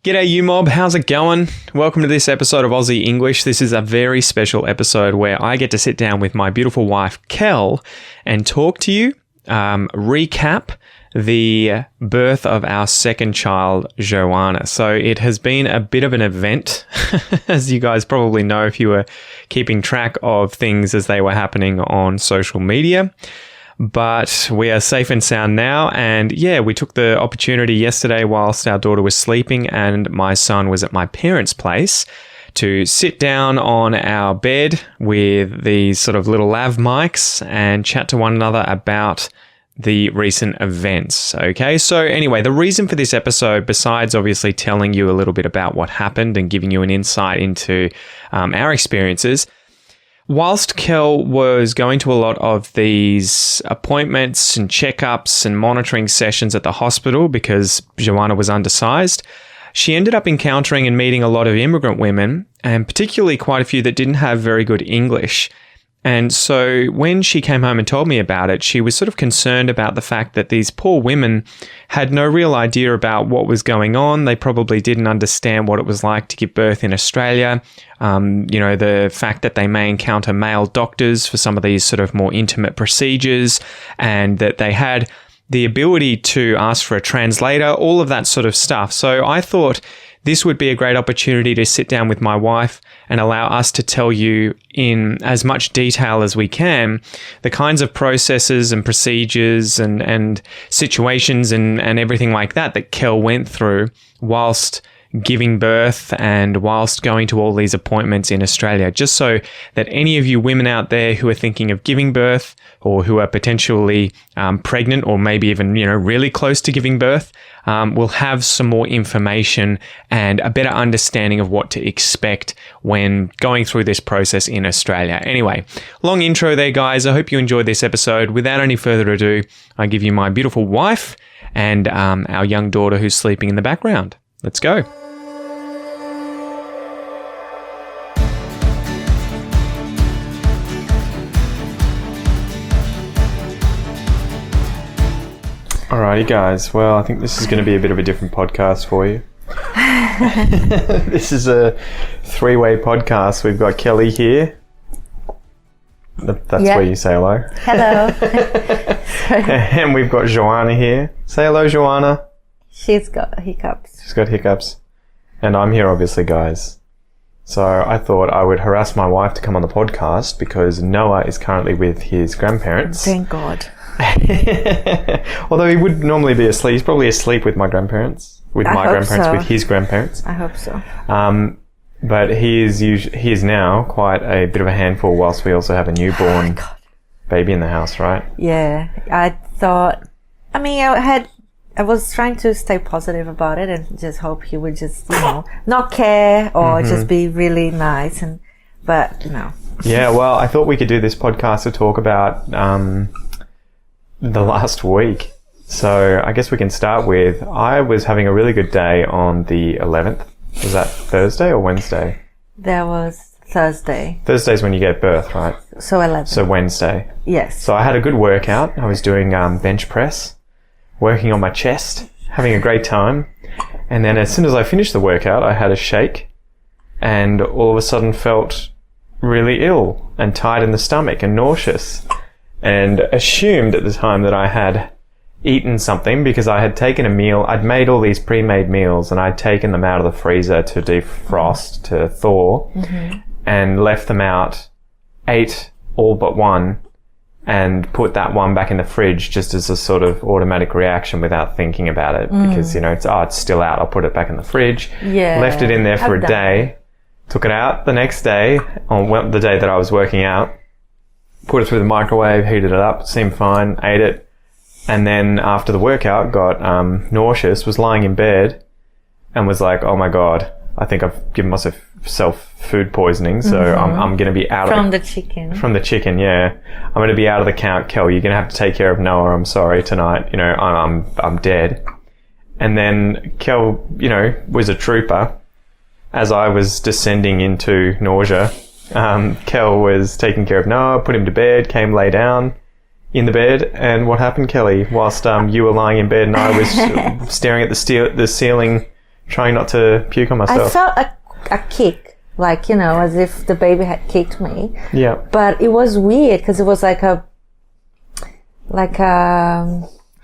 G'day you mob, how's it going? Welcome to this episode of Aussie English. This is a very special episode where I get to sit down with my beautiful wife, Kel, and talk to you, recap the birth of our second child, Joana. So it has been a bit of an event, as you guys probably know if you were keeping track of things as they were happening on social media. But we are safe and sound now, and yeah, we took the opportunity yesterday whilst our daughter was sleeping and my son was at my parents' place to sit down on our bed with these sort of little lav mics and chat to one another about the recent events. Okay, so anyway, the reason for this episode, besides obviously telling you a little bit about what happened and giving you an insight into our experiences, whilst Kel was going to a lot of these appointments and checkups and monitoring sessions at the hospital because Joana was undersized, she ended up encountering and meeting a lot of immigrant women, and particularly quite a few that didn't have very good English. And so when she came home and told me about it, she was sort of concerned about the fact that these poor women had no real idea about what was going on. They probably didn't understand what it was like to give birth in Australia. The fact that they may encounter male doctors for some of these sort of more intimate procedures, and that they had the ability to ask for a translator, all of that sort of stuff. So I thought this would be a great opportunity to sit down with my wife and allow us to tell you in as much detail as we can the kinds of processes and procedures and situations and everything like that Kel went through whilst giving birth and whilst going to all these appointments in Australia, just so that any of you women out there who are thinking of giving birth or who are potentially pregnant or maybe even really close to giving birth will have some more information and a better understanding of what to expect when going through this process in Australia. Anyway, long intro there, guys. I hope you enjoyed this episode. Without any further ado, I give you my beautiful wife and our young daughter who's sleeping in the background. Let's go. Alrighty, guys. Well, I think this is going to be a bit of a different podcast for you. This is a three-way podcast. We've got Kelly here. That's where you say hello. Hello. And we've got Joana here. Say hello, Joana. She's got hiccups. She's got hiccups. And I'm here, obviously, guys. So I thought I would harass my wife to come on the podcast because Noah is currently with his grandparents. Thank God. Although he would normally be asleep. He's probably asleep with my grandparents. With his grandparents. I hope so. But he is now quite a bit of a handful whilst we also have a newborn baby in the house, right? Yeah. I was trying to stay positive about it and just hope he would just, not care or just be really nice. But no. Yeah, well, I thought we could do this podcast to talk about the last week. So I guess we can start with, I was having a really good day on the 11th. Was that Thursday or Wednesday? That was Thursday. Thursday's when you get birth, right? So 11th. So Wednesday. Yes. So I had a good workout. I was doing bench press, working on my chest, having a great time. And then as soon as I finished the workout, I had a shake and all of a sudden felt really ill and tight in the stomach and nauseous, and assumed at the time that I had eaten something because I had taken a meal. I'd made all these pre-made meals and I'd taken them out of the freezer to defrost, to thaw, and left them out, ate all but one, and put that one back in the fridge just as a sort of automatic reaction without thinking about it because, it's still out. I'll put it back in the fridge. Yeah. Left it in there for a day, took it out the next day, on the day that I was working out, put it through the microwave, heated it up, seemed fine, ate it. And then after the workout, got nauseous, was lying in bed and was like, oh my God, I think I've given myself food poisoning. So I'm going to be out from the chicken. From the chicken, yeah. I'm going to be out of the count, Kel. You're going to have to take care of Noah. I'm sorry tonight. I'm dead. And then Kel, was a trooper. As I was descending into nausea, Kel was taking care of Noah, put him to bed, came lay down in the bed. And what happened, Kelly? Whilst you were lying in bed and I was staring at the ceiling, trying not to puke on myself. I felt a kick, like, as if the baby had kicked me. Yeah. But it was weird because it was like I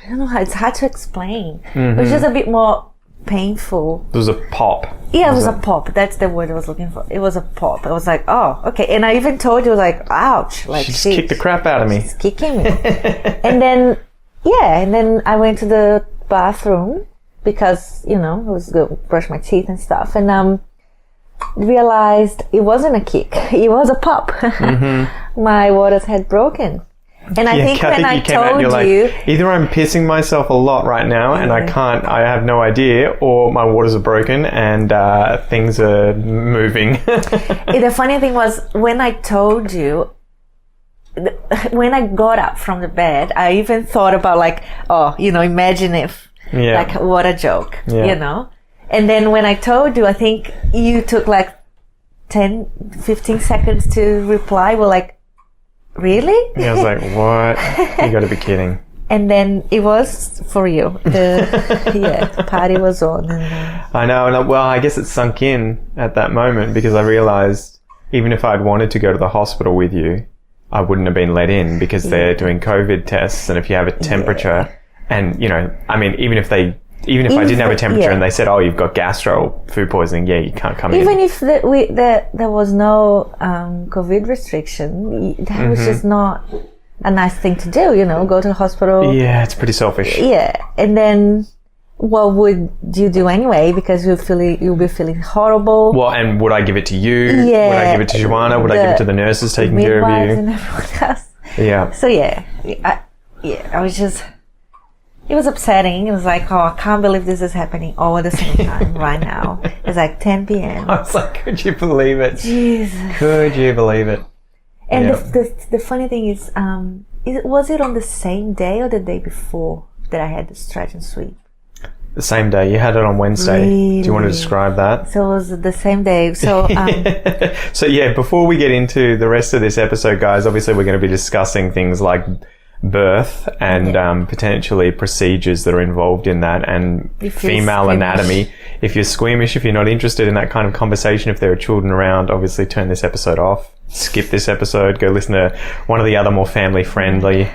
don't know how, it's hard to explain. It was just a bit more painful. There was a pop. Yeah, it was a pop. That's the word I was looking for. It was a pop. I was like, oh, okay. And I even told you, like, ouch. Like, She just kicked the crap out of me. She's kicking me. and then I went to the bathroom because, I was going to brush my teeth and stuff. And realized it wasn't a kick. It was a pop. My waters had broken. And I think when I told you... either I'm pissing myself a lot right now and I have no idea, or my waters are broken and things are moving. The funny thing was, when I told you, when I got up from the bed, I even thought about like, imagine if, like, what a joke, And then when I told you, I think you took like 10, 15 seconds to reply. We're like, really? Yeah, I was like, what? You gotta be kidding. And then it was for you. The party was on. I know. And well, I guess it sunk in at that moment because I realized even if I'd wanted to go to the hospital with you, I wouldn't have been let in because they're doing COVID tests. And if you have a temperature and, I mean, even if I didn't have a temperature and they said, oh, you've got gastro food poisoning, you can't come in. Even if there was no COVID restriction, that was just not a nice thing to do, go to the hospital. Yeah, it's pretty selfish. Yeah. And then what would you do anyway? Because you'll be feeling horrible. Well, and would I give it to you? Yeah. Would I give it to Joana? Would I give it to the nurses taking care of you? And everyone else. Yeah. So I was just... It was upsetting. It was like, oh, I can't believe this is happening all at the same time right now. It's like 10 p.m. I was like, could you believe it? Jesus. Could you believe it? And the funny thing is, was it on the same day or the day before that I had the stretch and sweep? The same day. You had it on Wednesday. Really? Do you want to describe that? So it was the same day. So, So before we get into the rest of this episode, guys, obviously we're going to be discussing things like birth and potentially procedures that are involved in that and female anatomy. If you're squeamish, if you're not interested in that kind of conversation, if there are children around, obviously turn this episode off, skip this episode, go listen to one of the other more family friendly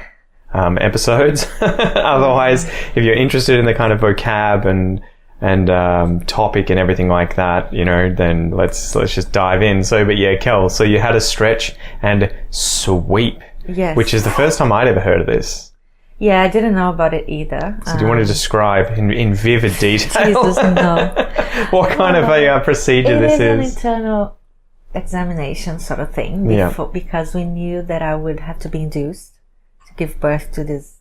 episodes. Otherwise, if you're interested in the kind of vocab and topic and everything like that, then let's just dive in. So Kels, so you had a stretch and sweep. Yes. Which is the first time I'd ever heard of this. Yeah, I didn't know about it either. So do you want to describe in vivid detail Jesus, no. what kind of a procedure this is? It is an internal examination sort of thing because we knew that I would have to be induced to give birth to this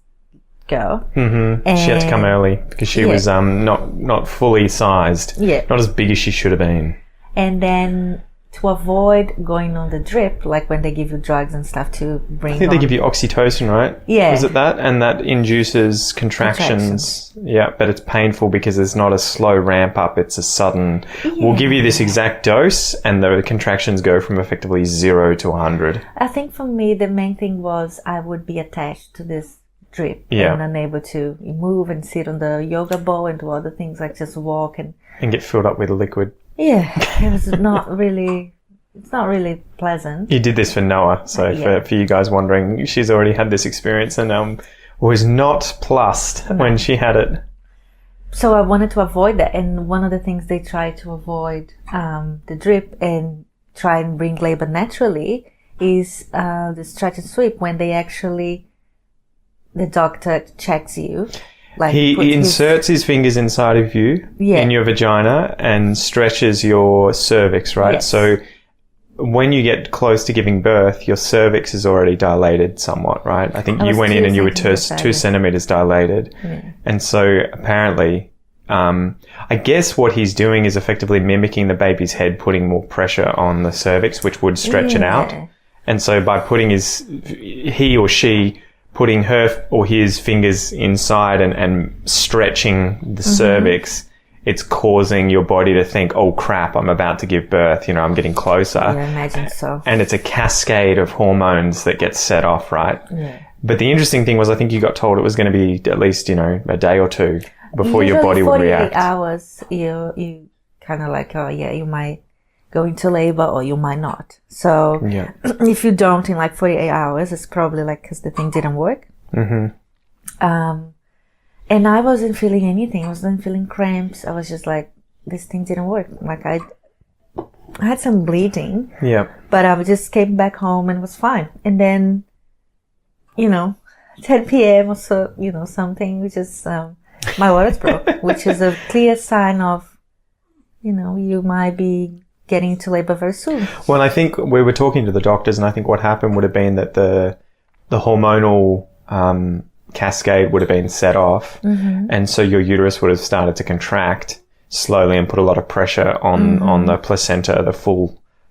girl. Mm-hmm. And she had to come early because she was not fully sized. Yeah. Not as big as she should have been. And then... to avoid going on the drip, like when they give you drugs and stuff to bring I think they give you oxytocin, right? Yeah. Is it that? And that induces contractions. Yeah, but it's painful because it's not a slow ramp up, it's a sudden... Yeah. We'll give you this exact dose and the contractions go from effectively 0 to 100. I think for me, the main thing was I would be attached to this drip and unable to move and sit on the yoga ball and do other things like just walk and get filled up with liquid. Yeah, it was not really pleasant. You did this for Noah, so for you guys wondering, she's already had this experience and was not plussed when she had it. So I wanted to avoid that, and one of the things they try to avoid the drip and try and bring labor naturally is the stretch and sweep when the doctor checks you. Like he inserts his fingers inside of you in your vagina and stretches your cervix, right? Yes. So when you get close to giving birth, your cervix is already dilated somewhat, right? I think you went in and you were 2 centimeters dilated. Yeah. And so apparently, I guess what he's doing is effectively mimicking the baby's head, putting more pressure on the cervix, which would stretch it out. And so by putting he or she putting her or his fingers inside and stretching the cervix, it's causing your body to think, oh crap, I'm about to give birth, I'm getting closer. Yeah, I imagine so. And it's a cascade of hormones that gets set off, right? Yeah. But the interesting thing was I think you got told it was going to be at least, a day or two. before your body would react? 48 hours, you kind of like, oh yeah, you might go into labor or you might not. So if you don't in like 48 hours, it's probably like because the thing didn't work. Mm-hmm. And I wasn't feeling anything. I wasn't feeling cramps. I was just like, this thing didn't work. Like I had some bleeding. Yeah. But I just came back home and was fine. And then, 10 p.m. or so, something, which is, my waters broke, which is a clear sign of, you might be getting into labor very soon. Well, I think we were talking to the doctors, and I think what happened would have been that the hormonal cascade would have been set off, and so your uterus would have started to contract slowly and put a lot of pressure on the placenta,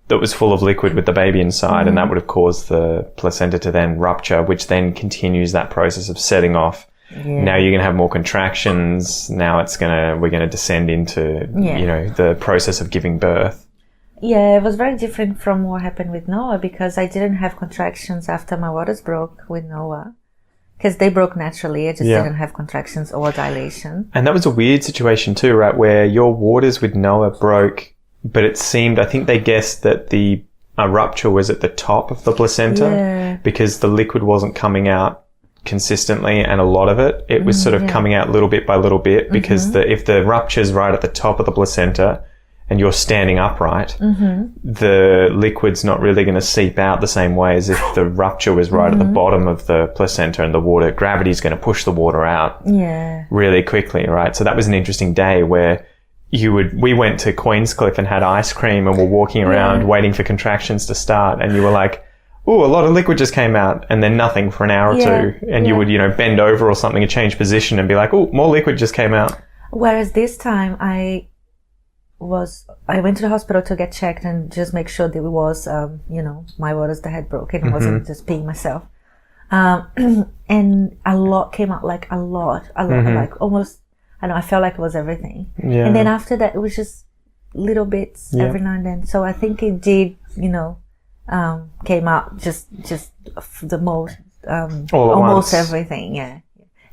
that was full of liquid with the baby inside, and that would have caused the placenta to then rupture, which then continues that process of setting off. Yeah. Now you're going to have more contractions. Now we're going to descend into, the process of giving birth. Yeah, it was very different from what happened with Noah, because I didn't have contractions after my waters broke with Noah. Because they broke naturally. I just didn't have contractions or dilation. And that was a weird situation too, right? Where your waters with Noah broke, but it seemed, I think they guessed that the rupture was at the top of the placenta because the liquid wasn't coming out consistently, and a lot of it was sort of coming out little bit by little bit, because if the rupture's right at the top of the placenta and you're standing upright, the liquid's not really going to seep out the same way as if the rupture was right at the bottom of the placenta, and gravity's going to push the water out really quickly, right? So that was an interesting day where we went to Queenscliff and had ice cream and were walking around waiting for contractions to start, and you were like, oh, a lot of liquid just came out, and then nothing for an hour or two, and you would, bend over or something and change position and be like, oh, more liquid just came out. Whereas this time I went to the hospital to get checked and just make sure that it was, my waters that had broken. It wasn't just peeing myself. And a lot came out, like a lot, like almost, I felt like it was everything. Yeah. And then after that, it was just little bits every now and then. So I think it did, came out just the most, almost everything. Yeah.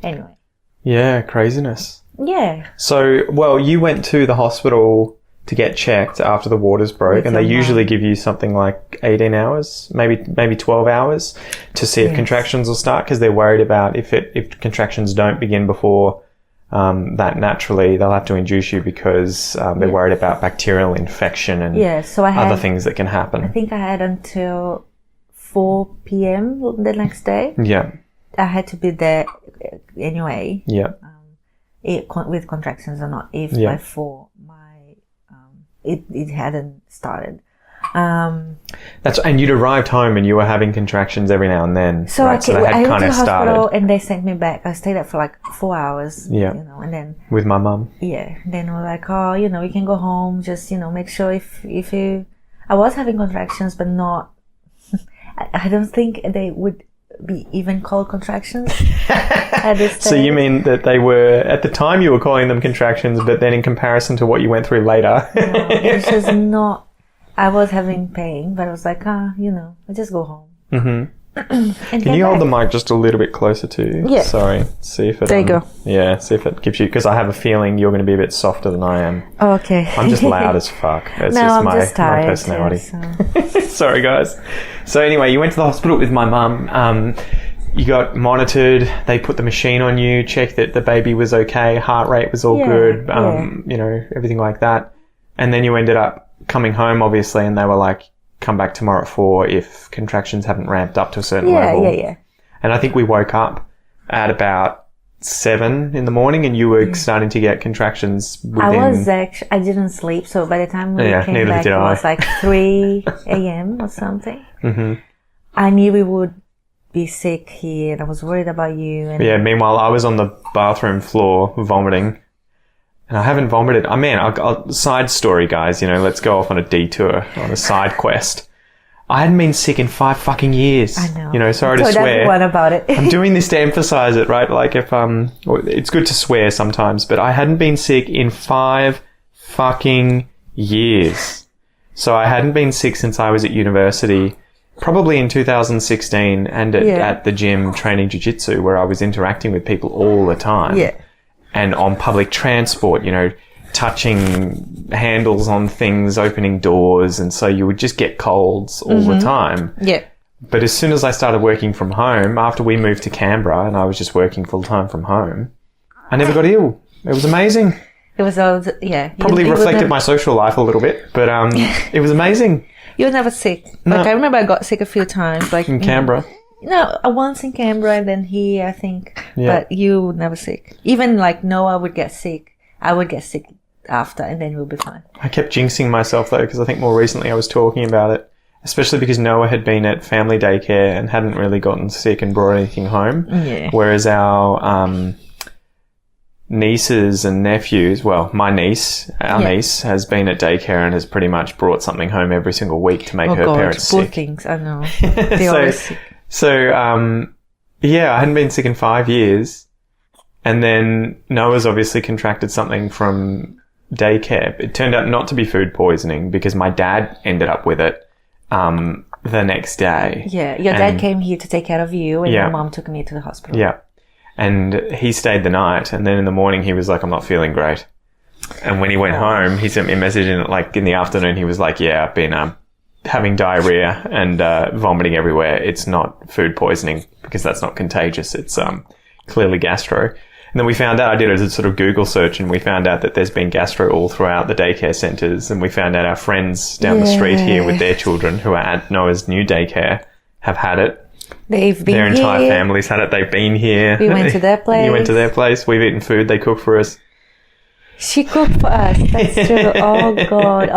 Anyway. Yeah. Craziness. Yeah. So, well, you went to the hospital to get checked after the waters broke, and they usually give you something like 18 hours, maybe 12 hours to see if contractions will start, because they're worried about if contractions don't begin before that naturally, they'll have to induce you, because they're worried about bacterial infection and other things that can happen. I think I had until 4 p.m. the next day. Yeah. I had to be there anyway. Yeah. With contractions or not, if by 4 it hadn't started. And you'd arrived home and you were having contractions every now and then. So, right? So they had I went to the hospital and they sent me back. I stayed there for like 4 hours. Yeah. And then with my mum. Yeah. Then we're like, oh, you can go home. Just make sure if you. I was having contractions, but not. I don't think they would be even called contractions at this stage. So you mean that they were, at the time you were calling them contractions, but then in comparison to what you went through later? No, it's just not. I was having pain, but I was like, I just go home. Mm-hmm. Can you hold the mic just a little bit closer to you? Yeah. Sorry. See if it... There you go. Yeah, see if it gives you... Because I have a feeling you're going to be a bit softer than I am. Okay. I'm just loud as fuck. It's I'm just tired, my personality. So. Sorry, guys. So anyway, you went to the hospital with my mum. You got monitored. They put the machine on you, checked that the baby was okay, heart rate was all good, everything like that. And then you ended up coming home, obviously, and they were like, come back tomorrow at 4 if contractions haven't ramped up to a certain level. Yeah. And I think we woke up at about 7 in the morning and you were starting to get contractions within... I didn't sleep, so by the time we came back, it was like 3 a.m. or something. Mm-hmm. I knew we would be sick here and I was worried about you. And meanwhile, I was on the bathroom floor vomiting. And I haven't vomited. I mean, I'll side story, guys. Let's go off on a detour, on a side quest. I hadn't been sick in 5 fucking years. I know. Sorry to swear. Everyone about it. I'm doing this to emphasize it, right? Like if it's good to swear sometimes, but I hadn't been sick in 5 fucking years. So I hadn't been sick since I was at university, probably in 2016, and at the gym training jiu-jitsu, where I was interacting with people all the time. Yeah. and on public transport, touching handles on things, opening doors. And so you would just get colds all the time. Yeah. But as soon as I started working from home, after we moved to Canberra and I was just working full time from home, I never got ill. It was amazing. It was all, yeah. Probably reflected my social life a little bit, but it was amazing. You were never sick. No. Like, I remember I got sick a few times. Like In Canberra? No, once in Canberra and then here, I think. Yeah. But you were never sick. Even like Noah would get sick. I would get sick after and then you'll be fine. I kept jinxing myself though, because I think more recently I was talking about it, especially because Noah had been at family daycare and hadn't really gotten sick and brought anything home. Yeah. Whereas our nieces and nephews, well, my niece, our niece, has been at daycare and has pretty much brought something home every single week to make her parents poor sick. Things, I know. They're always sick. So, I hadn't been sick in 5 years. And then Noah's obviously contracted something from daycare. It turned out not to be food poisoning because my dad ended up with it the next day. Yeah, your dad came here to take care of you and your mom took me to the hospital. Yeah. And he stayed the night, and then in the morning he was like, I'm not feeling great. And when he went home, he sent me a message in the afternoon. He was like, yeah, I've been having diarrhea and vomiting everywhere. It's not food poisoning because that's not contagious. It's clearly gastro. And then we found out, I did a sort of Google search, and we found out that there's been gastro all throughout the daycare centres. And we found out our friends down the street here with their children who are at Noah's new daycare have had it. They've been Their here. entire family's had it. They've been here. We went to their place. You went to their place. We've eaten food they cooked for us. She cooked for us. That's true. Oh, God.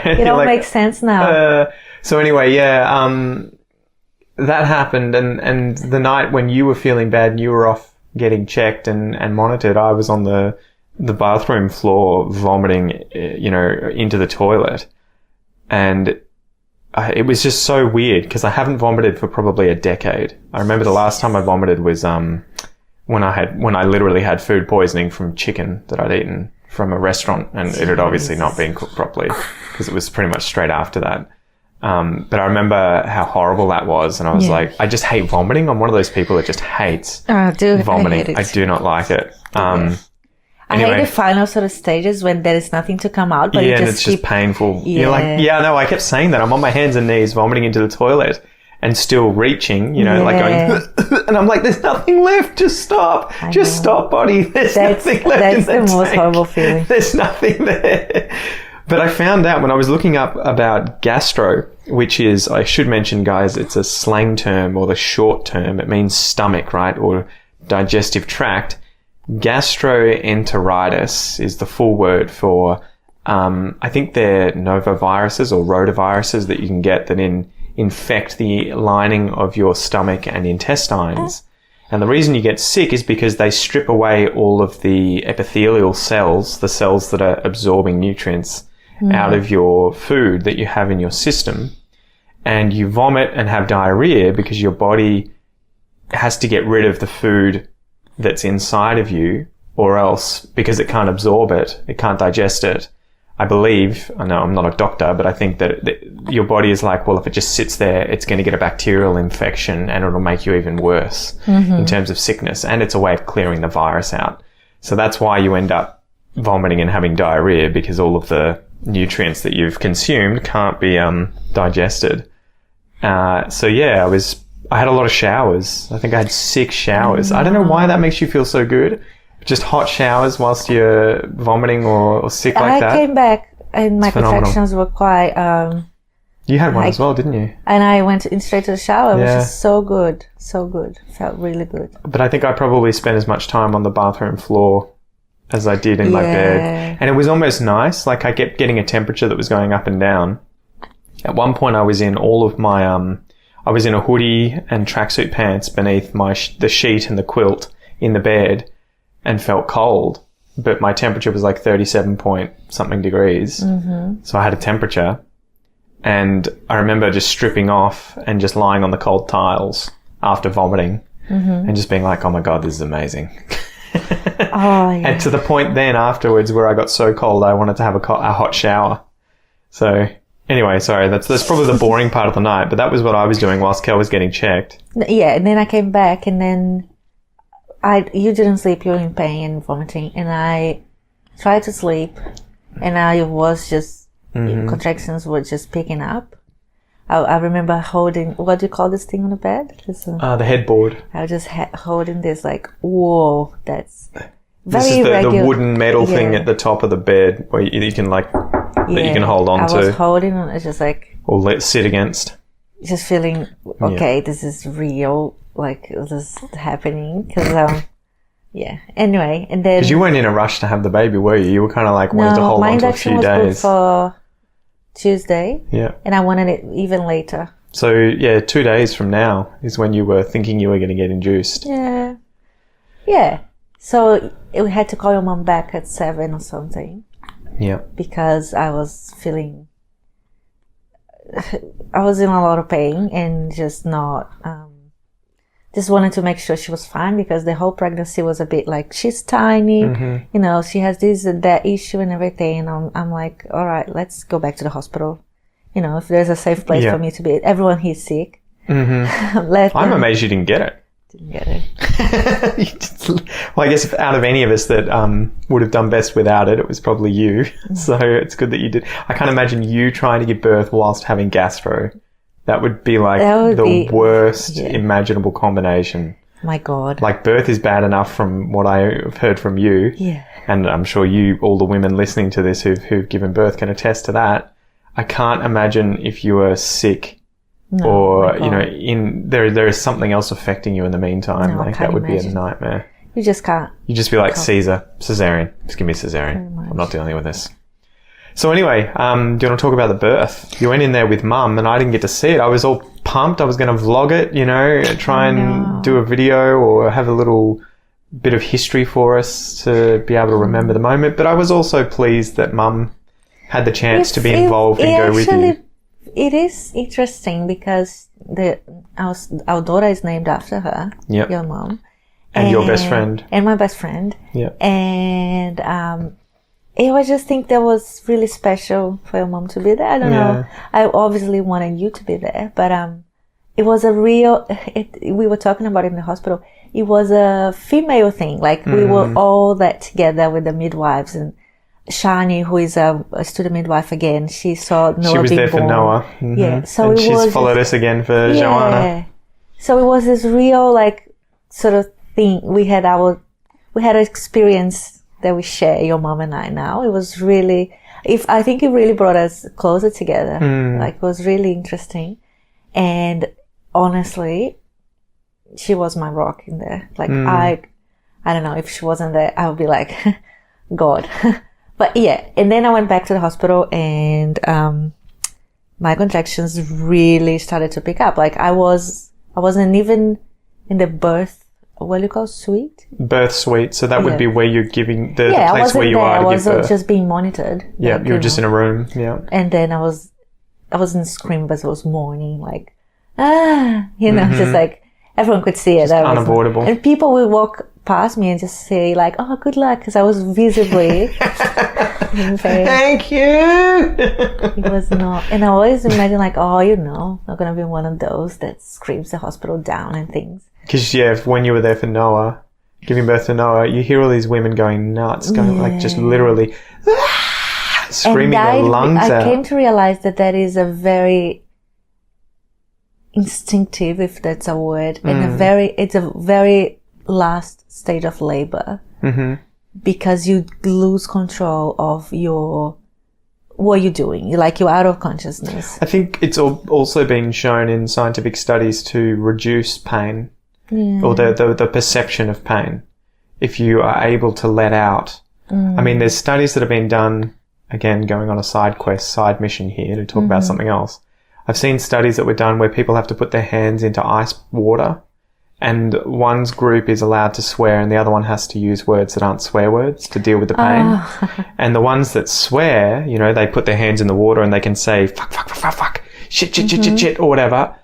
It all makes sense now. So anyway, that happened. And the night when you were feeling bad and you were off getting checked and monitored, I was on the bathroom floor vomiting, into the toilet. And it was just so weird because I haven't vomited for probably a decade. I remember the last time I vomited was when I literally had food poisoning from chicken that I'd eaten from a restaurant, and it had obviously not been cooked properly because it was pretty much straight after that. But I remember how horrible that was, and I was like, I just hate vomiting. I'm one of those people that just hates vomiting. I do not like it. I hate the final sort of stages when there is nothing to come out, but and it's just painful. Yeah. You're like, no, I kept saying that. I'm on my hands and knees vomiting into the toilet and still reaching, like going, and I'm like, there's nothing left. Just stop. Just stop, body. There's nothing left. That's the most horrible feeling. There's nothing there. But I found out when I was looking up about gastro, which is, I should mention, guys, it's a slang term or the short term. It means stomach, right? Or digestive tract. Gastroenteritis is the full word for, I think they're novoviruses or rotaviruses that you can get that infect the lining of your stomach and intestines. And the reason you get sick is because they strip away all of the epithelial cells, the cells that are absorbing nutrients out of your food that you have in your system. And you vomit and have diarrhea because your body has to get rid of the food that's inside of you, or else because it can't absorb it, it can't digest it. I believe, I know I'm not a doctor, but I think that your body is like, well, if it just sits there, it's going to get a bacterial infection and it'll make you even worse in terms of sickness. And it's a way of clearing the virus out. So that's why you end up vomiting and having diarrhea, because all of the nutrients that you've consumed can't be digested. I had a lot of showers. I think I had 6 showers. I don't know why that makes you feel so good. Just hot showers whilst you're vomiting or sick like that. I came back and my contractions were quite... you had one as well, didn't you? And I went straight to the shower. It was just so good. So good. Felt really good. But I think I probably spent as much time on the bathroom floor as I did in my bed. And it was almost nice. Like I kept getting a temperature that was going up and down. At one point I was in all of my... I was in a hoodie and tracksuit pants beneath the sheet and the quilt in the bed and felt cold, but my temperature was like 37 point something degrees. So I had a temperature, and I remember just stripping off and just lying on the cold tiles after vomiting and just being like, oh my God, this is amazing. And to the point then afterwards where I got so cold I wanted to have a hot shower. So... Anyway, sorry, that's probably the boring part of the night, but that was what I was doing whilst Kel was getting checked. Yeah, and then I came back and then you didn't sleep, you were in pain and vomiting, and I tried to sleep, and I was just, contractions were just picking up. I remember holding, what do you call this thing on the bed? The headboard. I was just holding this like, whoa, that's very This is the irregular. wooden metal thing at the top of the bed where you can like, that you can hold on to. I was holding on, it's just like... Or sit against. Just feeling, okay, this is real, like this is happening, because, anyway, and then... Because you weren't in a rush to have the baby, were you? You were kind of like wanted to hold on to a few days. my induction was booked for Tuesday. Yeah. And I wanted it even later. So, 2 days from now is when you were thinking you were going to get induced. Yeah. Yeah. So, we had to call your mom back at 7 or something. Yeah. Because I was feeling... I was in a lot of pain and just not... just wanted to make sure she was fine, because the whole pregnancy was a bit like, she's tiny, you know, she has this and that issue and everything. And I'm like, all right, let's go back to the hospital. You know, if there's a safe place for me to be. Everyone here's sick. I'm amazed you didn't get it. Didn't get it. Well, I guess out of any of us that would have done best without it, it was probably you. So it's good that you did. I can't imagine you trying to give birth whilst having gastro. That would be like the worst imaginable combination. My God. Like, birth is bad enough from what I've heard from you. Yeah. And I'm sure all the women listening to this who've given birth can attest to that. I can't imagine if you were sick or, you know, there is something else affecting you in the meantime. Like, that would be a nightmare. You just can't. You'd just be like, cesarean. Just give me a cesarean. I'm not dealing with this. So anyway, do you want to talk about the birth? You went in there with Mum, and I didn't get to see it. I was all pumped. I was going to vlog it, you know, try and do a video or have a little bit of history for us to be able to remember the moment. But I was also pleased that Mum had the chance to be involved and go with you. It is interesting because our daughter is named after her, your mum. And your best friend. And my best friend. Yeah. And I just think that was really special for your mom to be there. I don't know. I obviously wanted you to be there, but it was a real... we were talking about it in the hospital. It was a female thing. Like, we were all that together with the midwives, and Shani, who is a student midwife again, she saw Noah. She was there for Noah. Yeah. So and she's followed us again for Joana. So it was this real, like, sort of thing. We had an experience that we share, your mom and I now. It was really, I think it really brought us closer together. Like, it was really interesting. And honestly, she was my rock in there. Like, I don't know, if she wasn't there, I would be like, God. But yeah, and then I went back to the hospital, and my contractions really started to pick up. Like, I wasn't even in the birth, what do you call suite? Birth suite. So that would be where you're giving the place where you are to give birth. I wasn't just being monitored. Yeah, like, you were just in a room. Yeah. And then I wasn't screaming, but I was mourning, like, just like, everyone could see it. Just unavoidable. And people would walk past me and just say, like, oh, good luck, because I was visibly thank you. It was not. And I always imagine, like, oh, not going to be one of those that screams the hospital down and things. Because, when you were there for Noah, giving birth to Noah, you hear all these women going nuts, going like just literally screaming their lungs out. I came to realize that is a very instinctive, if that's a word, and it's a very last stage of labor, because you lose control of what you're doing. You're out of consciousness. I think it's also been shown in scientific studies to reduce pain. Or the perception of pain, if you are able to let out. I mean, there's studies that have been done, again, going on a side mission here to talk about something else. I've seen studies that were done where people have to put their hands into ice water, and one's group is allowed to swear and the other one has to use words that aren't swear words to deal with the pain. And the ones that swear, they put their hands in the water and they can say, fuck, fuck, fuck, fuck, fuck, shit, shit, shit, shit, shit, or whatever.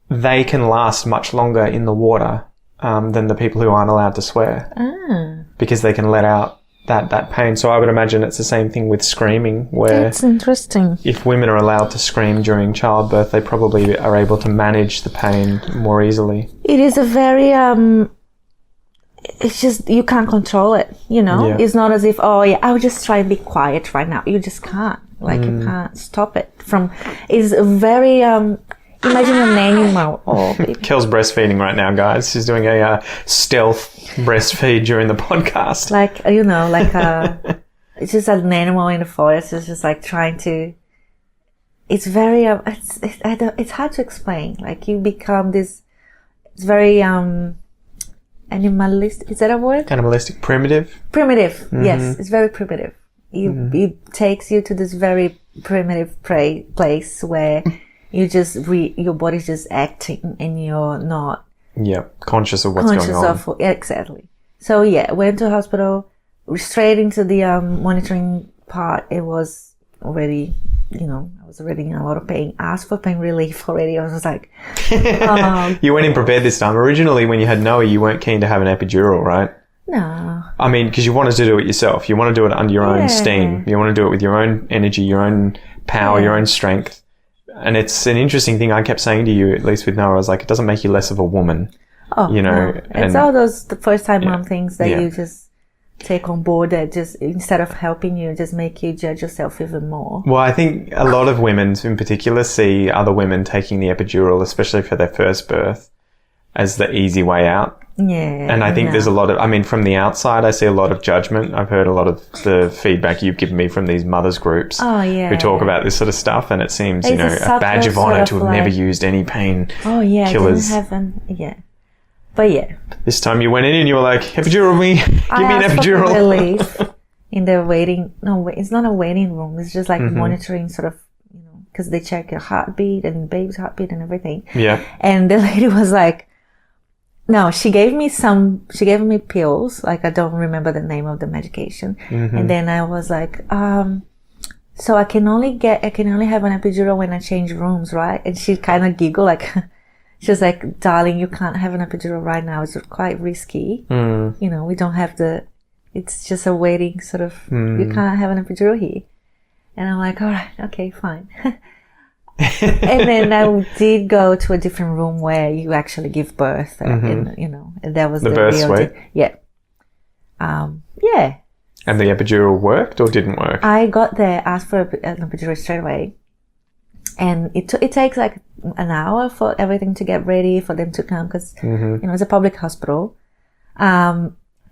They can last much longer in the water than the people who aren't allowed to swear, because they can let out that pain. So I would imagine it's the same thing with screaming, where that's interesting. If women are allowed to scream during childbirth, they probably are able to manage the pain more easily. It is a very it's just, you can't control it, you know? Yeah. It's not as if, oh yeah, I'll just try and be quiet right now. You just can't. Like, you can't stop it from, it's very, imagine an animal. Oh, baby. Kel's breastfeeding right now, guys. She's doing a stealth breastfeed during the podcast. Like, you know, like it's just an animal in the forest. It's just like trying to, it's very, it's hard to explain. Like, you become this, it's very, animalistic. Is that a word? Animalistic, primitive. Primitive. Yes. It's very primitive. It takes you to this very primitive place where you just your body's just acting and you're not conscious of what's going on. Exactly. So went to hospital, straight into the monitoring part. It was already, you know, I was already in a lot of pain. Asked for pain relief already. I was just like, You went in prepared this time. Originally, when you had Noah, you weren't keen to have an epidural, right? no. I mean, because you wanted to do it yourself. You want to do it under your own steam. You want to do it with your own energy, your own power, your own strength. And it's an interesting thing I kept saying to you, at least with Noah, I was like, it doesn't make you less of a woman. Oh, you know, no. It's all those the first time mom things that you just take on board that just, instead of helping you, just make you judge yourself even more. Well, I think a lot of women in particular see other women taking the epidural, especially for their first birth, as the easy way out. Yeah. And I think there's a lot of, I mean, from the outside, I see a lot of judgment. I've heard a lot of the feedback you've given me from these mothers groups who talk about this sort of stuff. And it seems, you know, a badge of honor to have never used any pain killers. But this time you went in and you were like, epidural me, give me an epidural. Relief in the waiting, it's not a waiting room. It's just like monitoring sort of, you know, because they check your heartbeat and baby's heartbeat and everything. Yeah. And the lady was like, no, she gave me pills. Like, I don't remember the name of the medication. And then I was like, so I can only have an epidural when I change rooms, right? And she kind of giggled, like, she was like, darling, you can't have an epidural right now. It's quite risky. You know, we don't have it's just a waiting sort of, you can't have an epidural here. And I'm like, all right, okay, fine. And then I did go to a different room where you actually give birth, and, you know, and that was the birth real suite. And the epidural worked or didn't work? I got there, asked for an epidural straight away, and it takes like an hour for everything to get ready for them to come because you know, it's a public hospital.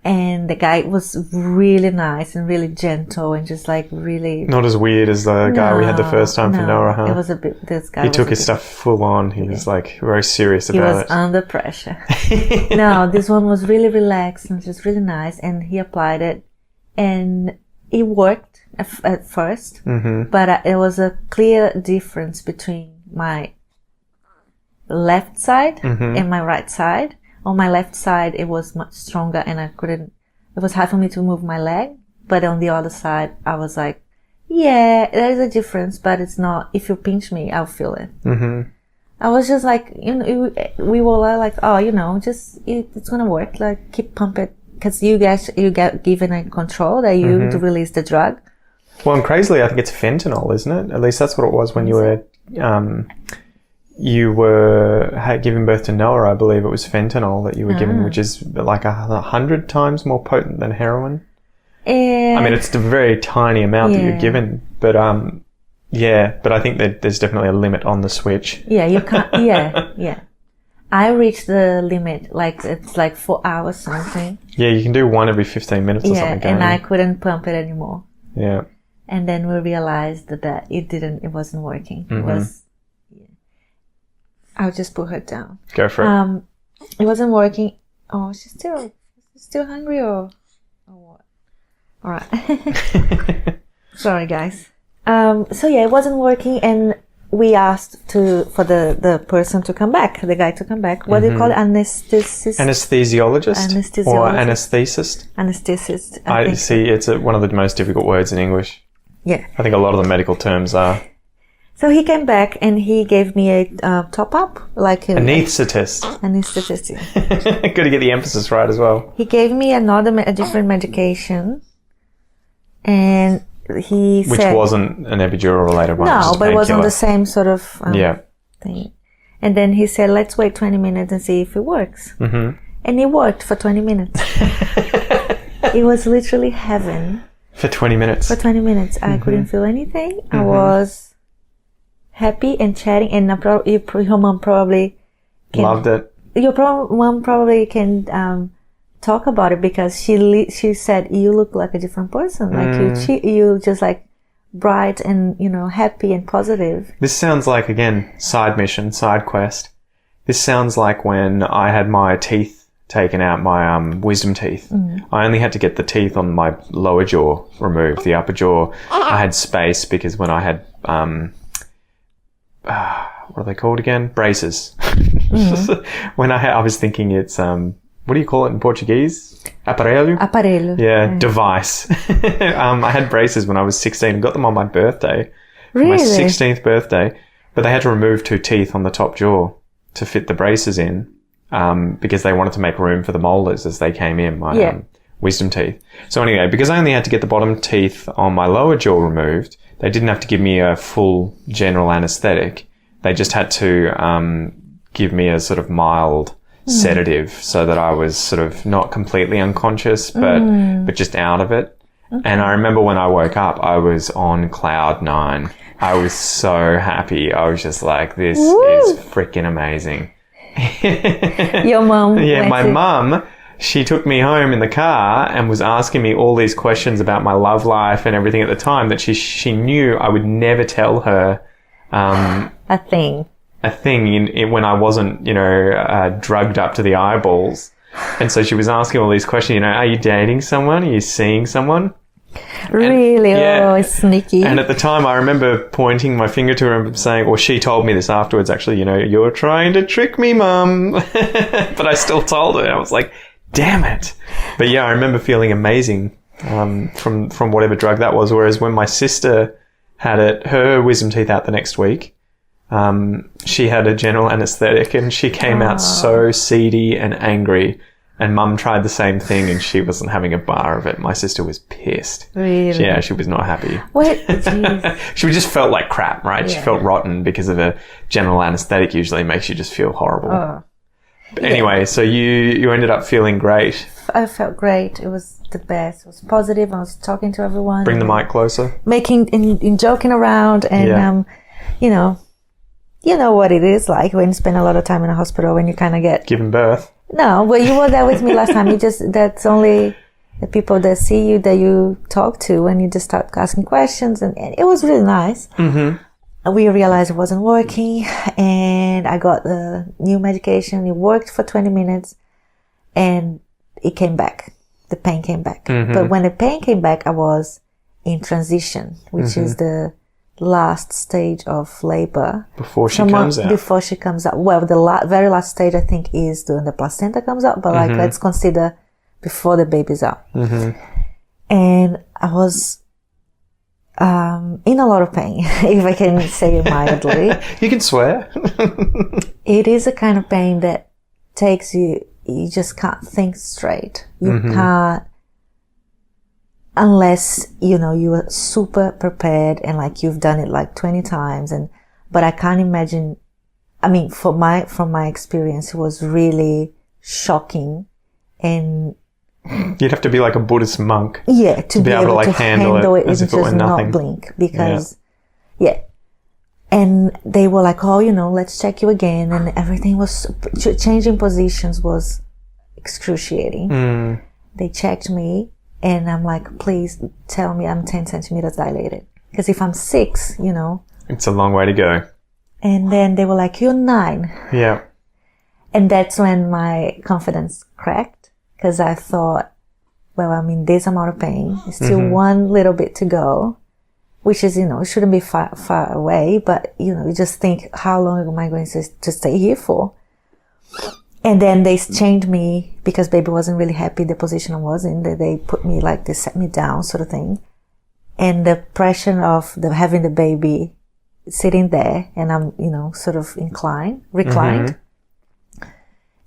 And the guy was really nice and really gentle and just like really... Not as weird as the guy we had the first time for Noah, huh? It was a bit... This guy he took his stuff full on. He was like very serious about it. He was under pressure. No, this one was really relaxed and just really nice. And he applied it and it worked at first. But it was a clear difference between my left side and my right side. On my left side, it was much stronger and it was hard for me to move my leg. But on the other side, I was like, yeah, there is a difference, but it's not, if you pinch me, I'll feel it. I was just like, you know, we were like, oh, you know, just, it's going to work. Like, keep pumping. Because you get given a control that you to release the drug. Well, and crazily, I think it's fentanyl, isn't it? At least that's what it was when you were giving birth to Noah. I believe it was fentanyl that you were given, which is like 100 times more potent than heroin. I mean, it's a very tiny amount that you're given, but but I think that there's definitely a limit on the switch. Yeah, you can't. Yeah. I reached the limit, like it's like 4 hours something. Yeah, you can do one every 15 minutes or something. Yeah, and I couldn't pump it anymore. Yeah. And then we realized that it wasn't working. It was. I'll just put her down. Go for it. It wasn't working. Oh, she's still hungry or what? All right. Sorry, guys. So it wasn't working, and we asked for the person to come back, the guy to come back. What do you call it? Anesthesiologist? Or anesthetist? Anesthetist. I see. It's one of the most difficult words in English. Yeah. I think a lot of the medical terms are. So he came back and he gave me a top up, like anesthetist. Anesthetist. Got to get the emphasis right as well. He gave me a different medication, and he which said, wasn't an epidural related one. No, but it wasn't the same sort of thing. And then he said, "Let's wait 20 minutes and see if it works." And it worked for 20 minutes. It was literally heaven. For 20 minutes? For 20 minutes. I couldn't feel anything. I was happy and chatting, and your mom probably can... Loved it. Your mom probably can talk about it, because she said you look like a different person. Like you just like bright and, you know, happy and positive. This sounds like, again, side mission, side quest. This sounds like when I had my teeth taken out, my wisdom teeth. I only had to get the teeth on my lower jaw removed. The upper jaw, I had space because when I had, what are they called again? Braces. When I was thinking it's, what do you call it in Portuguese? Aparelho? Aparelho. Yeah, device. I had braces when I was 16 and got them on my birthday. Really? My 16th birthday. But they had to remove 2 teeth on the top jaw to fit the braces in. Because they wanted to make room for the molars as they came in, my wisdom teeth. So anyway, because I only had to get the bottom teeth on my lower jaw removed, they didn't have to give me a full general anesthetic. They just had to give me a sort of mild sedative so that I was sort of not completely unconscious, but just out of it. Okay. And I remember when I woke up, I was on cloud 9. I was so happy. I was just like, this is freaking amazing. Your mom? Yeah, my mum, she took me home in the car and was asking me all these questions about my love life and everything at the time that she knew I would never tell her a thing when I wasn't, you know, drugged up to the eyeballs. And so she was asking all these questions, you know, are you dating someone? Are you seeing someone? Really? Oh, it's sneaky. And at the time, I remember pointing my finger to her and saying, well, she told me this afterwards, actually, you know, you're trying to trick me, Mum. But I still told her. I was like, damn it. But yeah, I remember feeling amazing from whatever drug that was. Whereas when my sister had her wisdom teeth out the next week, she had a general anesthetic and she came out so seedy and angry. And Mum tried the same thing and she wasn't having a bar of it. My sister was pissed. Really? Yeah, she was not happy. What? She just felt like crap, right? Yeah. She felt rotten because of a general anesthetic usually makes you just feel horrible. Oh. But anyway, so you ended up feeling great. I felt great. It was the best. It was positive. I was talking to everyone. Bring the mic closer. In joking around and, you know what it is like when you spend a lot of time in a hospital when you kind of get... Giving birth. No, well, you were there with me last time. That's only the people that see you that you talk to and you just start asking questions. And it was really nice. Mm-hmm. We realized it wasn't working and I got the new medication. It worked for 20 minutes and it came back. The pain came back. Mm-hmm. But when the pain came back, I was in transition, which is the last stage of labor. Before she comes out. Before she comes out. Well, the very last stage, I think, is when the placenta comes out. But like, let's consider before the baby's out. Mm-hmm. And I was in a lot of pain, if I can say it mildly. You can swear. It is a kind of pain that takes you just can't think straight. You can't, unless, you know, you are super prepared and like you've done it like 20 times. But I can't imagine, I mean, from my experience, it was really shocking. And you'd have to be like a Buddhist monk. Yeah, to be able to like handle it as if it were nothing. Not blink because, And they were like, oh, you know, let's check you again. And everything was, changing positions was excruciating. They checked me and I'm like, please tell me I'm 10 centimeters dilated. Because if I'm 6, you know. It's a long way to go. And then they were like, you're 9. Yeah. And that's when my confidence cracked. Because I thought, well, I'm in this amount of pain. It's still one little bit to go. Which is, you know, it shouldn't be far away, but, you know, you just think, how long am I going to stay here for? And then they changed me because baby wasn't really happy the position I was in. They put me like, they set me down sort of thing. And the pressure of having the baby sitting there and I'm, you know, sort of reclined.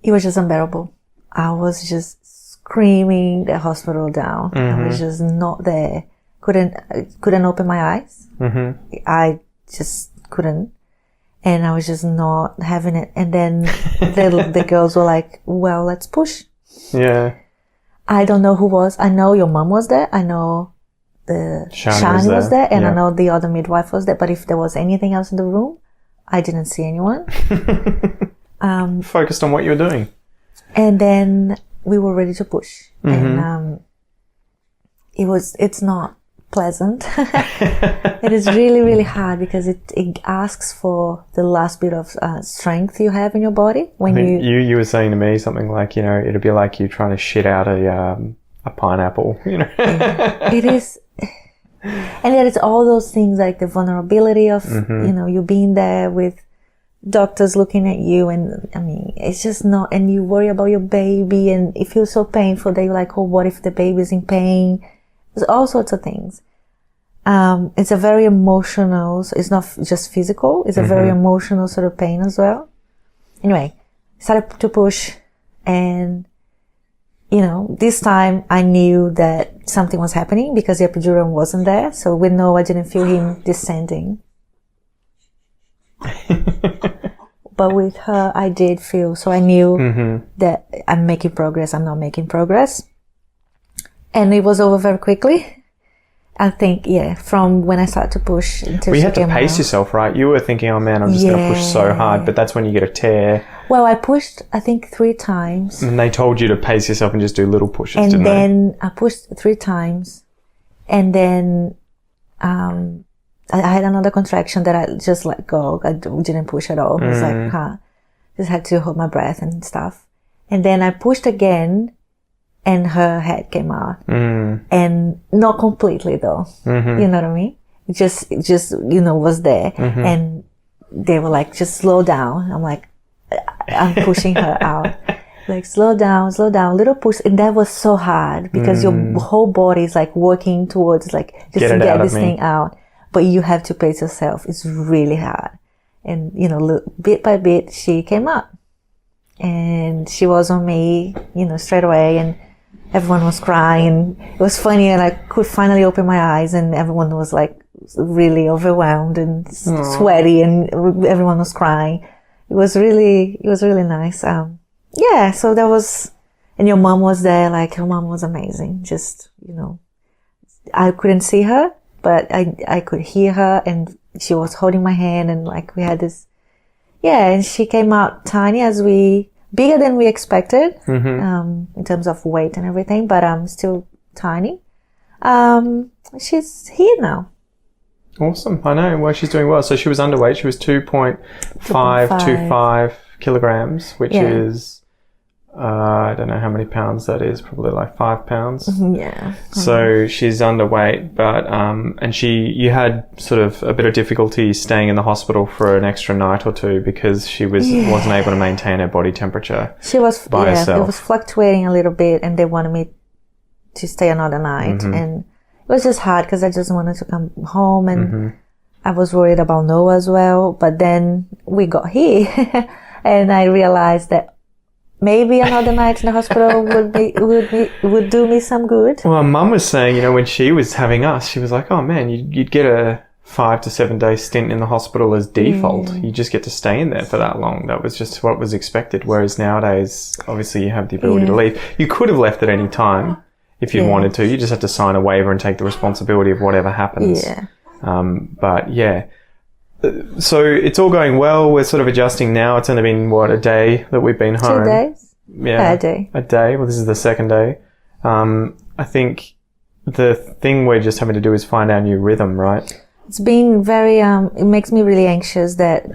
It was just unbearable. I was just screaming the hospital down. I was just not there. Couldn't open my eyes. I just couldn't. And I was just not having it. And then the girls were like, well, let's push. I don't know who was. I know your mom was there. I know the Shani was there. And I know the other midwife was there. But if there was anything else in the room, I didn't see anyone. Focused on what you were doing. And then we were ready to push. And it's not pleasant. It is really, really hard because it asks for the last bit of strength you have in your body. When you were saying to me something like, it'd be like you trying to shit out a pineapple, It is. And then it's all those things like the vulnerability of, you being there with doctors looking at you, and I mean, it's just not, and you worry about your baby, and it feels so painful that you're like, oh, what if the baby's in pain? There's all sorts of things. It's a very emotional, so it's not just physical, it's a very emotional sort of pain as well. Anyway, started to push, and this time I knew that something was happening because the epidural wasn't there. So with Noah, I didn't feel him descending. But with her, I did feel. So I knew that I'm making progress. I'm not making progress. And it was over very quickly. I think, from when I started to push until you had to pace yourself, right? You were thinking, oh man, I'm just going to push so hard. But that's when you get a tear. Well, I pushed, I think, 3 times. And they told you to pace yourself and just do little pushes, didn't they? And then I pushed 3 times. And then I had another contraction that I just let go. I didn't push at all. I was like, just had to hold my breath and stuff. And then I pushed again. And her head came out. And not completely though. You know what I mean? It just, was there. And they were like, just slow down. I'm like, I'm pushing her out. Like, slow down, little push. And that was so hard because your whole body is like working towards like, just to get this thing out. But you have to pace yourself. It's really hard. And, bit by bit, she came out. And she was on me, straight away. And everyone was crying. It was funny, and I could finally open my eyes, and everyone was like really overwhelmed and sweaty, and everyone was crying. It was really nice. So that was, and your mom was there. Like, your mom was amazing. Just, I couldn't see her, but I could hear her, and she was holding my hand, and like we had this, and she came out tiny bigger than we expected, in terms of weight and everything, but still tiny. She's here now. Awesome. I know. Well, she's doing well. So she was underweight. She was 2.525 kilograms, which is, I don't know how many pounds that is, probably like 5 pounds. So she's underweight, but, and you had sort of a bit of difficulty staying in the hospital for an extra night or 2 because she wasn't able to maintain her body temperature. She was, by herself. It was fluctuating a little bit, and they wanted me to stay another night. And it was just hard because I just wanted to come home, and I was worried about Noah as well. But then we got here and I realized that maybe another night in the hospital would do me some good. Well, Mum was saying, when she was having us, she was like, oh man, you'd get a 5 to 7 day stint in the hospital as default. You just get to stay in there for that long. That was just what was expected. Whereas nowadays, obviously you have the ability to leave. You could have left at any time if you wanted to. You just had to sign a waiver and take the responsibility of whatever happens. So it's all going well. We're sort of adjusting now. It's only been, a day that we've been home? 2 days? Yeah. A day. A day. Well, this is the second day. I think the thing we're just having to do is find our new rhythm, right? It's been very, it makes me really anxious that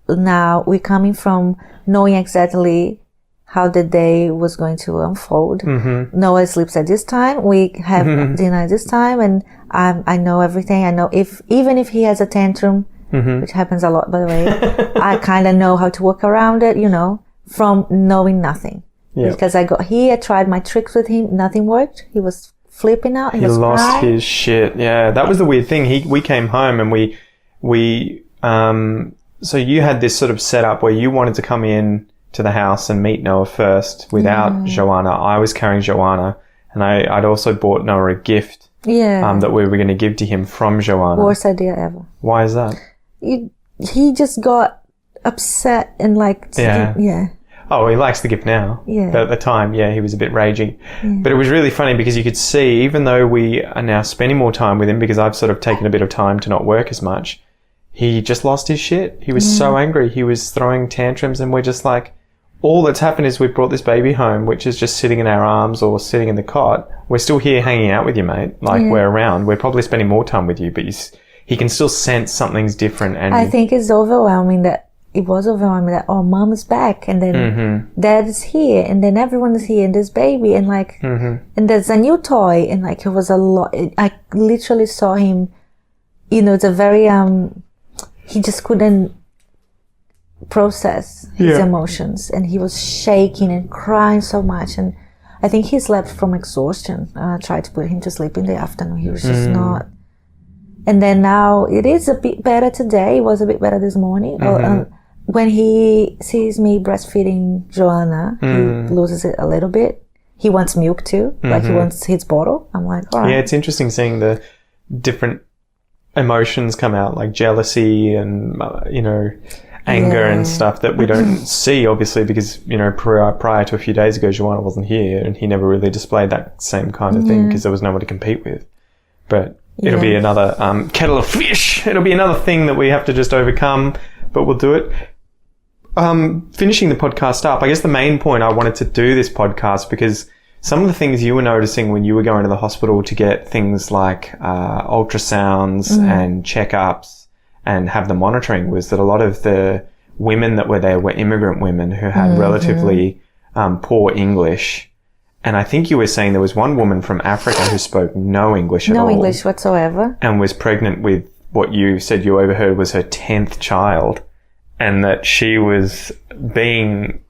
now we're coming from knowing exactly how the day was going to unfold. Noah sleeps at this time. We have dinner at this time, and I know everything. I know even if he has a tantrum, which happens a lot, by the way, I kind of know how to work around it, from knowing nothing. Because I got here, I tried my tricks with him, nothing worked. He was flipping out. He was lost crying. His shit. Yeah, that was the weird thing. We came home and so you had this sort of setup where you wanted to come in to the house and meet Noah first without Joana. I was carrying Joana, and I'd also bought Noah a gift that we were going to give to him from Joana. Worst idea ever. Why is that? He just got upset and Oh, he likes the gift now. Yeah. But at the time, yeah, he was a bit ragey. But it was really funny because you could see, even though we are now spending more time with him because I've sort of taken a bit of time to not work as much, he just lost his shit. He was so angry. He was throwing tantrums, and we're just like, all that's happened is we've brought this baby home, which is just sitting in our arms or sitting in the cot. We're still here hanging out with you, mate. Like, we're around. We're probably spending more time with you, but he can still sense something's different. And I think it's overwhelming that it was overwhelming that, oh, mom is back, and then dad is here, and then everyone is here, and this baby, and like, and there's a new toy, and like, it was a lot. I literally saw him, you know, it's a very, he just couldn't process his emotions, and he was shaking and crying so much, and I think he slept from exhaustion. I tried to put him to sleep in the afternoon. He was just not. And then now it is a bit better today. It was a bit better this morning. When he sees me breastfeeding Joana, he loses it a little bit. He wants milk too. Like, he wants his bottle. I'm like, all right. Yeah, it's interesting seeing the different emotions come out, like jealousy and, you know, anger and stuff that we don't see, obviously, because, you know, prior to a few days ago, Joana wasn't here, and he never really displayed that same kind of thing because there was no one to compete with. But it'll be another kettle of fish. It'll be another thing that we have to just overcome, but we'll do it. Finishing the podcast up, I guess the main point I wanted to do this podcast because some of the things you were noticing when you were going to the hospital to get things like ultrasounds and checkups and have the monitoring was that a lot of the women that were there were immigrant women who had relatively poor English. And I think you were saying there was one woman from Africa who spoke no English at all. No English whatsoever. And was pregnant with what you said you overheard was her 10th child. And that she was being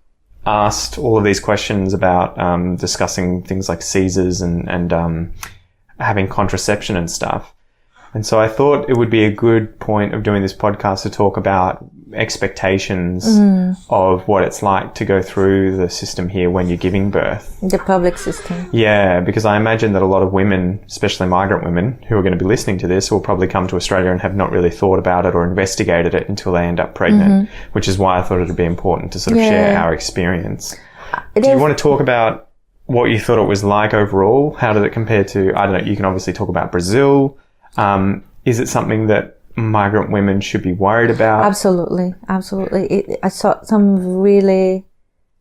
asked all of these questions about discussing things like Caesars and having contraception and stuff. And so I thought it would be a good point of doing this podcast to talk about expectations of what it's like to go through the system here when you're giving birth. The public system. Yeah, because I imagine that a lot of women, especially migrant women, who are going to be listening to this will probably come to Australia and have not really thought about it or investigated it until they end up pregnant, which is why I thought it would be important to sort of share our experience. Do you want to talk about what you thought it was like overall? How did it compare to, I don't know, you can obviously talk about Brazil. Is it something that migrant women should be worried about? Absolutely. I saw some really,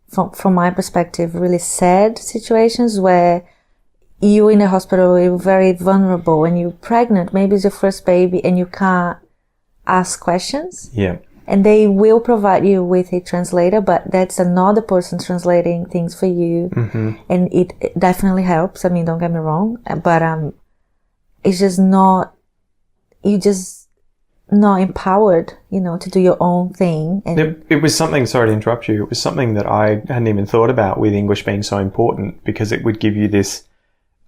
from my perspective, really sad situations where you in the hospital, you're very vulnerable and you're pregnant. Maybe it's your first baby and you can't ask questions. Yeah. And they will provide you with a translator, but that's another person translating things for you. And it definitely helps. I mean, don't get me wrong, but it's just not, you just not empowered, you know, to do your own thing. And it was something, sorry to interrupt you, it was something that I hadn't even thought about with English being so important, because it would give you this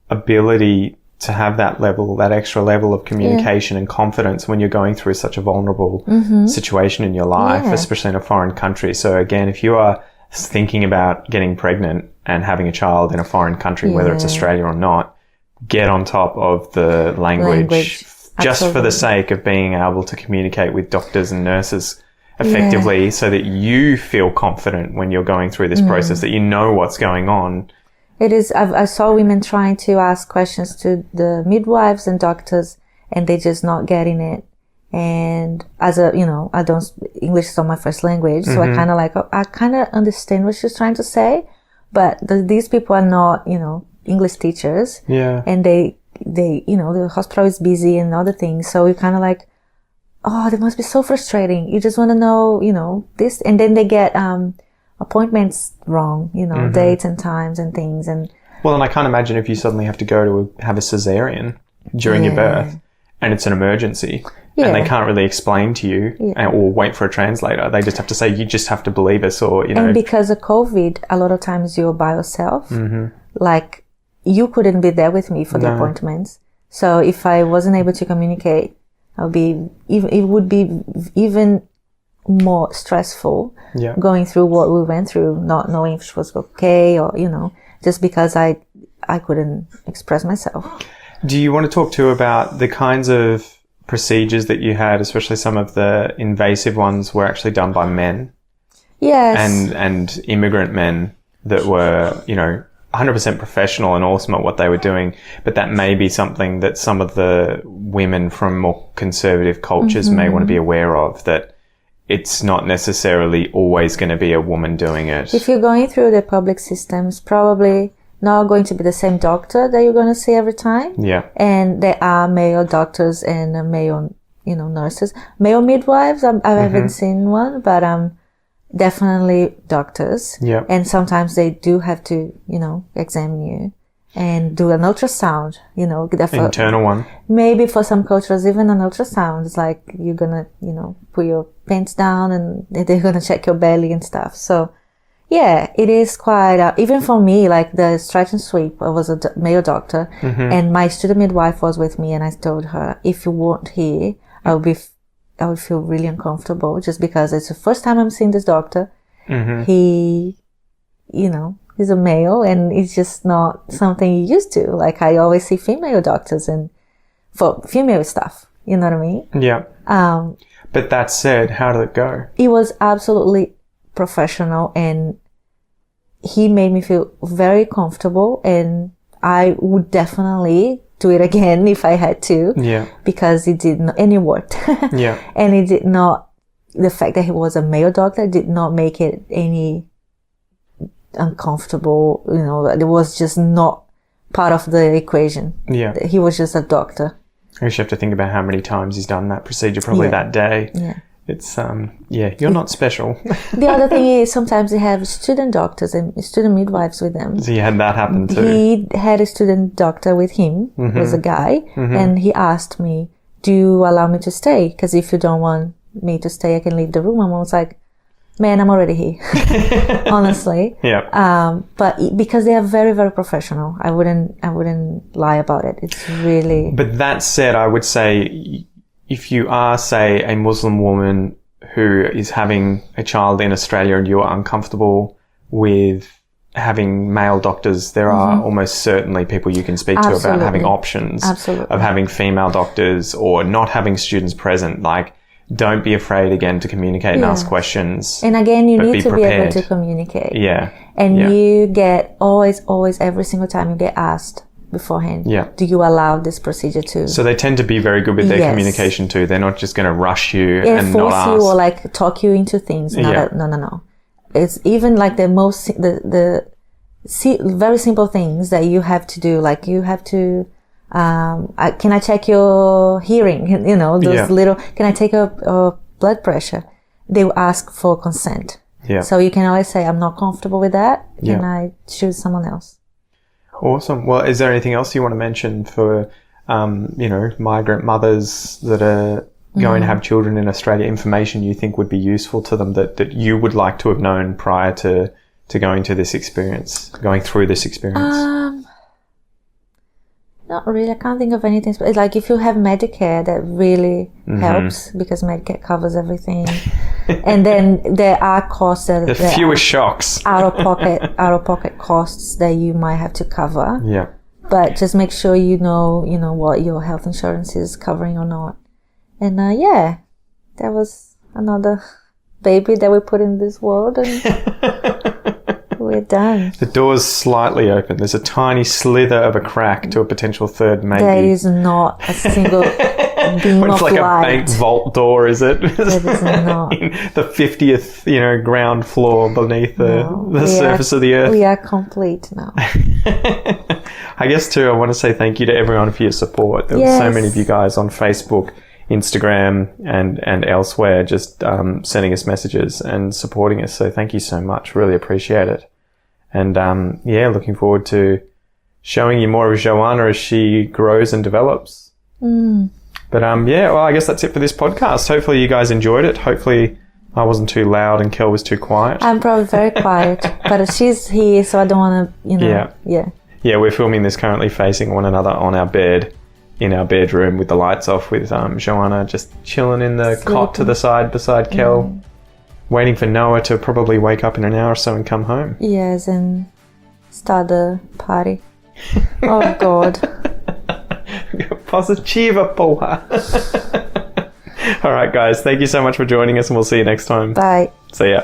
ability to have that level, that extra level of communication and confidence when you're going through such a vulnerable situation in your life, especially in a foreign country. So again, if you are thinking about getting pregnant and having a child in a foreign country, whether it's Australia or not, get on top of the language. Just for the sake of being able to communicate with doctors and nurses effectively so that you feel confident when you're going through this process, that you know what's going on. It is, I saw women trying to ask questions to the midwives and doctors and they just not getting it. And as a, you know, English is not my first language. So I kind of like, I kind of understand what she's trying to say, but these people are not, you know, English teachers. Yeah. And they, you know, the hospital is busy and other things. So you're kind of like, oh, that must be so frustrating. You just want to know, you know, this. And then they get appointments wrong, you know, dates and times and things. And well, and I can't imagine if you suddenly have to go to have a cesarean during your birth and it's an emergency and they can't really explain to you or wait for a translator. They just have to say, you just have to believe us, or, you know. And because of COVID, a lot of times you're by yourself. Like, you couldn't be there with me for the appointments. So if I wasn't able to communicate, it would be even more stressful going through what we went through, not knowing if she was okay, or, you know, just because I couldn't express myself. Do you want to talk too about the kinds of procedures that you had, especially some of the invasive ones were actually done by men? Yes. And immigrant men that were, 100% professional and awesome at what they were doing, but that may be something that some of the women from more conservative cultures may want to be aware of, that it's not necessarily always going to be a woman doing it. If you're going through the public systems, probably not going to be the same doctor that you're going to see every time. Yeah. And there are male doctors and male, nurses. Male midwives, I haven't seen one, but definitely doctors. Yeah. And sometimes they do have to, examine you and do an ultrasound, Internal one. Maybe for some cultures, even an ultrasound is like you're gonna, put your pants down and they're gonna check your belly and stuff. So yeah, it is quite, even for me, like the stretch and sweep, I was a male doctor and my student midwife was with me, and I told her, if you weren't here, I would feel really uncomfortable, just because it's the first time I'm seeing this doctor. He, he's a male and it's just not something you used to. Like I always see female doctors and for female stuff, you know what I mean? Yeah. But that said, how did it go? It was absolutely professional and he made me feel very comfortable, and I would definitely do it again if I had to. Yeah. Because it did not, and it worked. Yeah. And it did not, the fact that he was a male doctor did not make it any uncomfortable, it was just not part of the equation. Yeah. He was just a doctor. I guess you have to think about how many times he's done that procedure probably that day. Yeah. It's, you're not special. The other thing is sometimes they have student doctors and student midwives with them. So you had that happen too. He had a student doctor with him, was a guy, and he asked me, do you allow me to stay? Because if you don't want me to stay, I can leave the room. And I was like, man, I'm already here. Honestly. Yeah. But because they are very, very professional, I wouldn't lie about it. It's really. But that said, I would say, if you are, say, a Muslim woman who is having a child in Australia and you're uncomfortable with having male doctors, there are almost certainly people you can speak to about having options of having female doctors or not having students present. Like, don't be afraid again to communicate and ask questions. And again, you need to be able to communicate. Yeah. And you get always, every single time you get asked beforehand, do you allow this procedure to? So they tend to be very good with their communication too. They're not just going to rush you and force not ask. you or like talk you into things. No. It's even like the very simple things that you have to do. Like you have to, can I check your hearing? Those little, can I take your blood pressure? They will ask for consent. Yeah. So you can always say, I'm not comfortable with that. Can I choose someone else? Awesome. Well, is there anything else you want to mention for, migrant mothers that are going to have children in Australia, information you think would be useful to them that you would like to have known prior to going through this experience? Not really. I can't think of anything. Like if you have Medicare, that really helps because Medicare covers everything. And then there are costs that the fewest shocks, out of pocket costs that you might have to cover. Yeah. But just make sure you know what your health insurance is covering or not. And that was another baby that we put in this world, and we're done. The door's slightly open. There's a tiny slither of a crack to a potential third maybe. There is not a single beam of it's like light. A bank vault door, is it? It is not. The 50th, ground floor beneath the surface of the earth. We are complete now. I guess too, I want to say thank you to everyone for your support. There were so many of you guys on Facebook, Instagram, and elsewhere just sending us messages and supporting us. So thank you so much. Really appreciate it. And looking forward to showing you more of Joana as she grows and develops. But I guess that's it for this podcast. Hopefully you guys enjoyed it. Hopefully I wasn't too loud and Kel was too quiet. I'm probably very quiet, but she's here, so I don't want to, Yeah, we're filming this currently facing one another on our bed, in our bedroom with the lights off, with Joana just chilling in the cot to the side beside Kel, waiting for Noah to probably wake up in an hour or so and come home. Yes, and start the party. Oh, God. Positiva, porra. All right, guys. Thank you so much for joining us, and we'll see you next time. Bye. See ya.